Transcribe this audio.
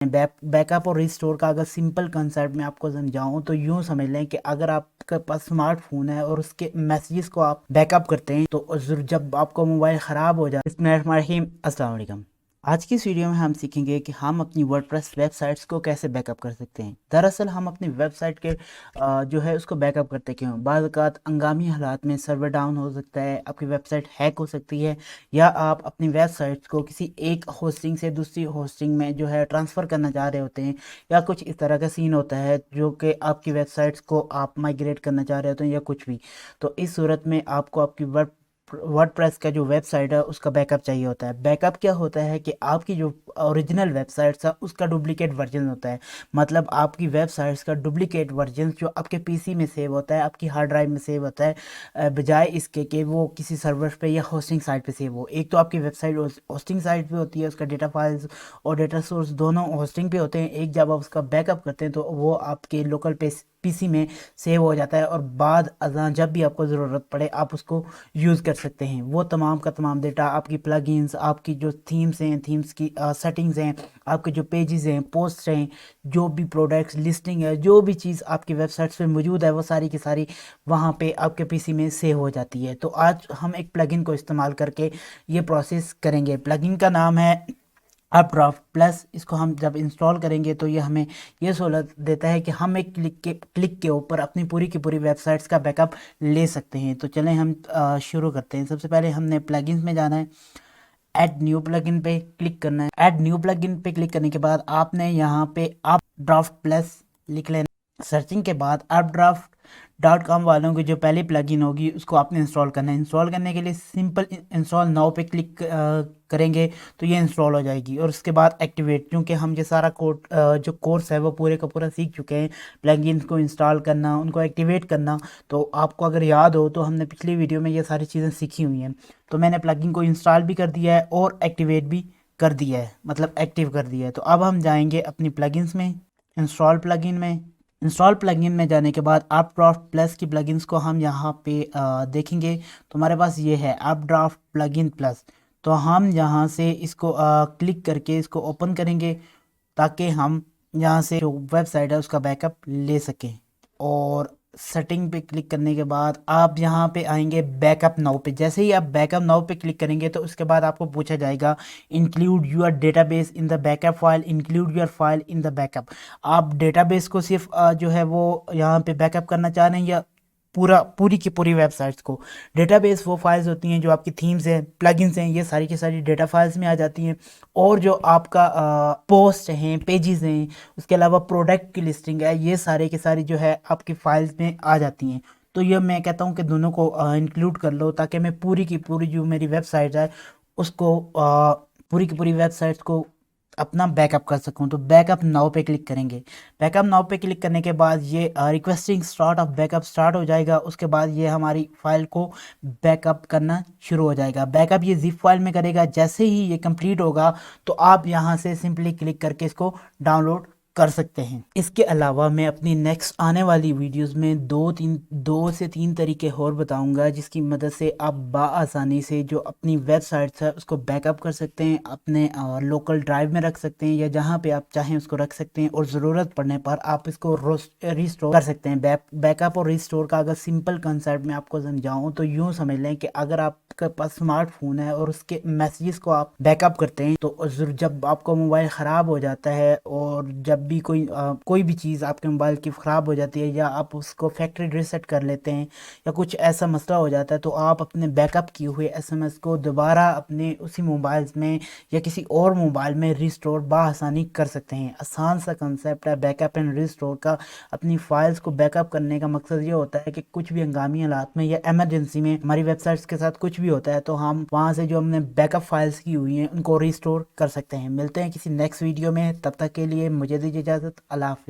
Back up और restore का अगर सिंपल कंसेप्ट मैं आपको समझाऊं तो यूं समझ लें कि अगर आपके पास स्मार्टफोन है और उसके मैसेजेस को आप बैकअप करते हैं तो जब आपका मोबाइल ख़राब हो जाए। बिस्मिल्लाहिर्रहमानिर्रहीम, अस्सलाम वालेकुम। आज की इस वीडियो में हम सीखेंगे कि हम अपनी वर्डप्रेस वेबसाइट्स को कैसे बैकअप कर सकते हैं। दरअसल हम अपनी वेबसाइट के जो है उसको बैकअप करते क्यों, बाज़ औक़ात हंगामी हालात में सर्वर डाउन हो सकता है, आपकी वेबसाइट हैक हो सकती है, या आप अपनी वेबसाइट्स को किसी एक होस्टिंग से दूसरी होस्टिंग में जो है ट्रांसफ़र करना चाह रहे होते हैं, या कुछ इस तरह का सीन होता है जो कि आपकी वेबसाइट्स को आप माइग्रेट करना चाह रहे होते हैं या कुछ भी। तो इस सूरत में आपको आपकी वर्डप्रेस का जो वेबसाइट है उसका बैकअप चाहिए होता है। बैकअप क्या होता है कि आपकी जो ओरिजिनल वेबसाइट था उसका डुप्लीकेट वर्जन होता है। मतलब आपकी वेबसाइट्स का डुप्लीकेट वर्जन जो आपके पीसी में सेव होता है, आपकी हार्ड ड्राइव में सेव होता है, बजाय इसके कि वो किसी सर्वर पे या होस्टिंग साइट पे सेव हो। एक तो आपकी वेबसाइट होस्टिंग साइट पे होती है, उसका डेटा फाइल्स और डेटा सोर्स दोनों होस्टिंग पे होते हैं। एक जब आप उसका बैकअप करते हैं तो वो आपके लोकल पीसी में सेव हो जाता है और बाद अज़ां जब भी आपको ज़रूरत पड़े आप उसको यूज़ कर सकते हैं। वो तमाम का तमाम डेटा, आपकी प्लगइन्स, आपकी जो थीम्स हैं, थीम्स की सेटिंग्स हैं, आपके जो पेजेस हैं, पोस्ट हैं, जो भी प्रोडक्ट्स लिस्टिंग है, जो भी चीज़ आपकी वेबसाइट्स पे मौजूद है वो सारी की सारी वहाँ पे आपके पीसी में सेव हो जाती है। तो आज हम एक प्लगइन को इस्तेमाल करके ये प्रोसेस करेंगे। प्लगइन का नाम है अपड्राफ्ट प्लस। इसको हम जब इंस्टॉल करेंगे तो ये हमें ये सहूलत देता है कि हम एक क्लिक के ऊपर अपनी पूरी की पूरी वेबसाइट्स का बैकअप ले सकते हैं। तो चलें हम शुरू करते हैं। सबसे पहले हमने प्लगइन्स में जाना है, ऐड न्यू प्लगइन पे क्लिक करना है। ऐड न्यू प्लगइन पे क्लिक करने के बाद आपने यहाँ पे अपड्राफ्ट प्लस लिख लेना। सर्चिंग के बाद अपड्राफ्ट .com वालों की जो पहली प्लगइन होगी उसको आपने इंस्टॉल करना है। इंस्टॉल करने के लिए सिंपल इंस्टॉल नाउ पे क्लिक करेंगे तो ये इंस्टॉल हो जाएगी। और उसके बाद एक्टिवेट, क्योंकि हम ये सारा जो कोर्स है वो पूरे का पूरा सीख चुके हैं, प्लगइन्स को इंस्टॉल करना, उनको एक्टिवेट करना। तो आपको अगर याद हो तो हमने पिछली वीडियो में ये सारी चीज़ें सीखी हुई हैं। तो मैंने प्लगइन को इंस्टॉल भी कर दिया है और एक्टिवेट भी कर दिया है, मतलब एक्टिव कर दिया है। तो अब हम जाएंगे अपनी प्लगइन्स में, इंस्टॉल प्लगइन में। इंस्टॉल प्लगइन में जाने के बाद अपड्राफ्ट प्लस की प्लगइन्स को हम यहाँ पे देखेंगे तो हमारे पास ये है अपड्राफ्ट प्लगइन प्लस। तो हम यहाँ से इसको क्लिक करके इसको ओपन करेंगे ताकि हम यहाँ से जो वेबसाइट है उसका बैकअप ले सकें। और सेटिंग पे क्लिक करने के बाद आप यहाँ पे आएंगे बैकअप नाउ पे। जैसे ही आप बैकअप नाउ पे क्लिक करेंगे तो उसके बाद आपको पूछा जाएगा include your database in the backup file, include your file in the backup. आप डेटाबेस को सिर्फ जो है वो यहाँ पे बैकअप करना चाह रहे हैं या पूरी की पूरी वेबसाइट्स को। डेटाबेस वो फाइल्स होती हैं जो आपकी थीम्स हैं, प्लगइन्स हैं, ये सारी की सारी डेटा फाइल्स में आ जाती हैं। और जो आपका पोस्ट हैं, पेजेस हैं, उसके अलावा प्रोडक्ट की लिस्टिंग है, ये सारे के सारी जो है आपकी फाइल्स में आ जाती हैं। तो ये मैं कहता हूँ कि दोनों को इंक्लूड कर लो ताकि मैं पूरी की पूरी जो मेरी वेबसाइट है उसको पूरी की पूरी वेबसाइट्स को अपना बैकअप कर सकूं। तो बैकअप नाउ पे क्लिक करेंगे। बैकअप नाउ पे क्लिक करने के बाद ये requesting start of backup start हो जाएगा। उसके बाद ये हमारी फाइल को बैकअप करना शुरू हो जाएगा। बैकअप ये जिप फाइल में करेगा। जैसे ही ये कंप्लीट होगा तो आप यहाँ से सिंपली क्लिक करके इसको डाउनलोड कर सकते हैं। इसके अलावा मैं अपनी नेक्स्ट आने वाली वीडियोस में दो से तीन तरीके और बताऊंगा जिसकी मदद से आप बाआसानी से जो अपनी वेबसाइट्स है उसको बैकअप कर सकते हैं, अपने लोकल ड्राइव में रख सकते हैं या जहां पे आप चाहें उसको रख सकते हैं, और ज़रूरत पड़ने पर आप इसको रिस्टोर कर सकते हैं। बैकअप और रिस्टोर का अगर सिंपल कंसेप्ट मैं आपको समझाऊँ तो यूँ समझ लें कि अगर आपके पास स्मार्टफोन है और उसके मैसेजेस को आप बैकअप करते हैं तो जब आपका मोबाइल ख़राब हो जाता है और जब भी कोई भी चीज़ आपके मोबाइल की ख़राब हो जाती है या आप उसको फैक्ट्री रीसेट कर लेते हैं या कुछ ऐसा मसला हो जाता है तो आप अपने बैकअप किए हुए एसएमएस को दोबारा अपने उसी मोबाइल में या किसी और मोबाइल में रिस्टोर बाआसानी कर सकते हैं। आसान सा कंसेप्ट है बैकअप एंड रिस्टोर का। अपनी फाइल्स को बैकअप करने का मकसद ये होता है कि कुछ भी हंगामी हालात में या इमरजेंसी में हमारी वेबसाइट्स के साथ कुछ भी होता है तो हम वहाँ से जो हमने बैकअप फाइल्स की हुई हैं उनको रिस्टोर कर सकते हैं। मिलते हैं किसी नेक्स्ट वीडियो में, तब तक के लिए मुझे दीजिए इजाज़त। अल्लाह हाफिज़।